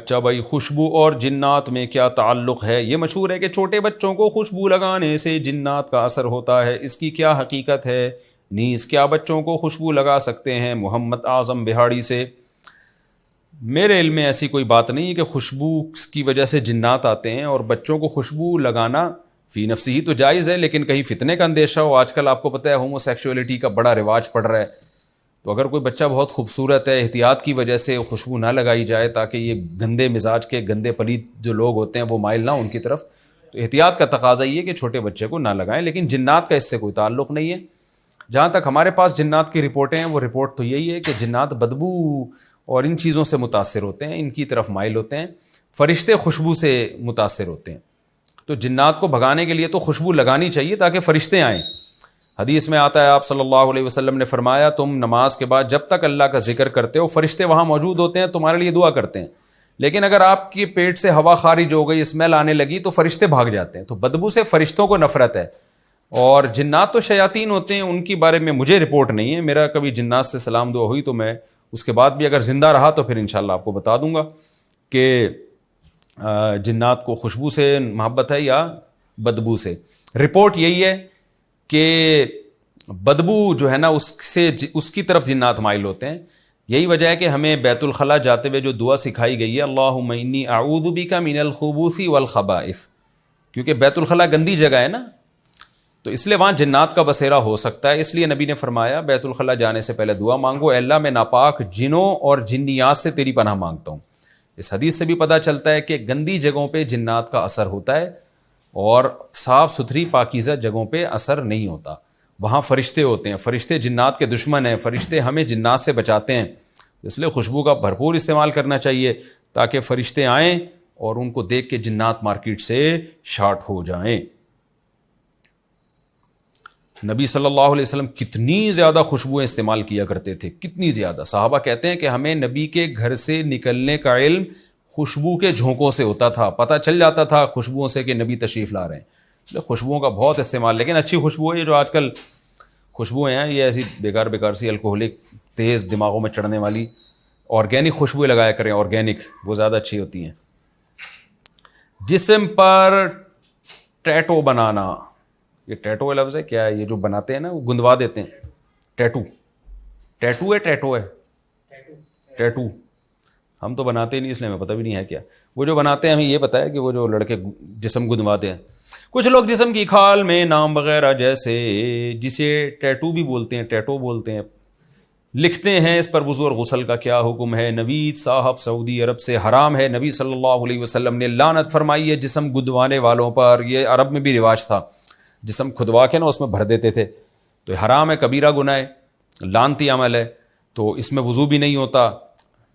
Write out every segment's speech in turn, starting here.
اچھا بھائی، خوشبو اور جنات میں کیا تعلق ہے؟ یہ مشہور ہے کہ چھوٹے بچوں کو خوشبو لگانے سے جنات کا اثر ہوتا ہے، اس کی کیا حقیقت ہے؟ نیز کیا بچوں کو خوشبو لگا سکتے ہیں؟ محمد اعظم بہاڑی سے۔ میرے علم میں ایسی کوئی بات نہیں ہے کہ خوشبو کی وجہ سے جنات آتے ہیں، اور بچوں کو خوشبو لگانا فی نفسی ہی تو جائز ہے، لیکن کہیں فتنے کا اندیشہ ہو۔ آج کل آپ کو پتہ ہے ہومو سیکشولیٹی کا بڑا رواج پڑ رہا ہے، تو اگر کوئی بچہ بہت خوبصورت ہے، احتیاط کی وجہ سے خوشبو نہ لگائی جائے تاکہ یہ گندے مزاج کے گندے پلید جو لوگ ہوتے ہیں وہ مائل نہ ان کی طرف، تو احتیاط کا تقاضا یہ ہے کہ چھوٹے بچے کو نہ لگائیں، لیکن جنات کا اس سے کوئی تعلق نہیں ہے۔ جہاں تک ہمارے پاس جنات کی رپورٹیں ہیں، وہ رپورٹ تو یہی ہے کہ جنات بدبو اور ان چیزوں سے متاثر ہوتے ہیں، ان کی طرف مائل ہوتے ہیں، فرشتے خوشبو سے متاثر ہوتے ہیں، تو جنات کو بھگانے کے لیے تو خوشبو لگانی چاہیے تاکہ فرشتے آئیں۔ حدیث میں آتا ہے، آپ صلی اللہ علیہ وسلم نے فرمایا، تم نماز کے بعد جب تک اللہ کا ذکر کرتے ہو فرشتے وہاں موجود ہوتے ہیں، تمہارے لیے دعا کرتے ہیں، لیکن اگر آپ کے پیٹ سے ہوا خارج ہو گئی، اسمیل آنے لگی، تو فرشتے بھاگ جاتے ہیں۔ تو بدبو سے فرشتوں کو نفرت ہے، اور جنات تو شیاطین ہوتے ہیں، ان کے بارے میں مجھے رپورٹ نہیں ہے، میرا کبھی جنات سے سلام دعا ہوئی تو میں اس کے بعد بھی اگر زندہ رہا تو پھر انشاءاللہ آپ کو بتا دوں گا کہ جنات کو خوشبو سے محبت ہے یا بدبو سے۔ رپورٹ یہی ہے کہ بدبو جو ہے نا اس کی طرف جنات مائل ہوتے ہیں۔ یہی وجہ ہے کہ ہمیں بیت الخلاء جاتے ہوئے جو دعا سکھائی گئی ہے، اللہم انی اعوذ بک من الخبث والخبائث، کیونکہ بیت الخلاء گندی جگہ ہے نا، تو اس لیے وہاں جنات کا بسیرا ہو سکتا ہے۔ اس لیے نبی نے فرمایا بیت الخلاء جانے سے پہلے دعا مانگو، اے اللہ میں ناپاک جنوں اور جنیات سے تیری پناہ مانگتا ہوں۔ اس حدیث سے بھی پتہ چلتا ہے کہ گندی جگہوں پہ جنات کا اثر ہوتا ہے، اور صاف ستھری پاکیزہ جگہوں پہ اثر نہیں ہوتا، وہاں فرشتے ہوتے ہیں، فرشتے جنات کے دشمن ہیں، فرشتے ہمیں جنات سے بچاتے ہیں، اس لیے خوشبو کا بھرپور استعمال کرنا چاہیے تاکہ فرشتے آئیں اور ان کو دیکھ کے جنات مارکیٹ سے شارٹ ہو جائیں۔ نبی صلی اللہ علیہ وسلم کتنی زیادہ خوشبوئیں استعمال کیا کرتے تھے، کتنی زیادہ۔ صحابہ کہتے ہیں کہ ہمیں نبی کے گھر سے نکلنے کا علم خوشبو کے جھونکوں سے ہوتا تھا، پتہ چل جاتا تھا خوشبوؤں سے کہ نبی تشریف لا رہے ہیں۔ خوشبوؤں کا بہت استعمال، لیکن اچھی خوشبو ہے، یہ جو آج کل خوشبوئیں ہیں یہ ایسی بیکار سی الکوہلک تیز دماغوں میں چڑھنے والی، آرگینک خوشبوئیں لگایا کریں، آرگینک، وہ زیادہ اچھی ہوتی ہیں۔ جسم پر ٹیٹو بنانا، یہ ٹیٹو کا لفظ ہے کیا ہے؟ یہ جو بناتے ہیں نا وہ گندوا دیتے ہیں، ٹیٹو ہے ٹیٹو ہم تو بناتے ہی نہیں، اس لیے ہمیں پتہ بھی نہیں ہے کیا۔ وہ جو بناتے ہیں ہمیں یہ پتہ ہے کہ وہ جو لڑکے جسم گندواتے ہیں۔ کچھ لوگ جسم کی کھال میں نام وغیرہ جیسے جسے ٹیٹو بھی بولتے ہیں، ٹیٹو بولتے ہیں، لکھتے ہیں، اس پر وضو اور غسل کا کیا حکم ہے؟ نوید صاحب سعودی عرب سے۔ حرام ہے، نبی صلی اللہ علیہ وسلم نے لعنت فرمائی ہے جسم گندوانے والوں پر، یہ عرب میں بھی رواج تھا، جسم کھدوا کے نا اس میں بھر دیتے تھے، تو حرام ہے، کبیرہ گناہ ہے، لعنتی عمل ہے، تو اس میں وضو بھی نہیں ہوتا،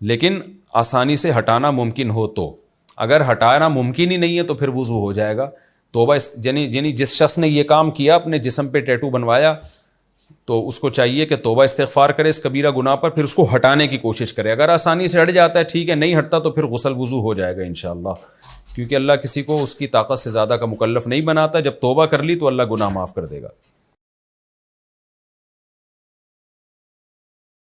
لیکن آسانی سے ہٹانا ممکن ہو تو، اگر ہٹانا ممکن ہی نہیں ہے تو پھر وضو ہو جائے گا۔ توبہ یعنی جس شخص نے یہ کام کیا، اپنے جسم پہ ٹیٹو بنوایا، تو اس کو چاہیے کہ توبہ استغفار کرے اس کبیرہ گناہ پر، پھر اس کو ہٹانے کی کوشش کرے۔ اگر آسانی سے ہٹ جاتا ہے ٹھیک ہے، نہیں ہٹتا تو پھر غسل وضو ہو جائے گا انشاءاللہ، کیونکہ اللہ کسی کو اس کی طاقت سے زیادہ کا مکلف نہیں بناتا۔ جب توبہ کر لی تو اللہ گناہ معاف کر دے گا۔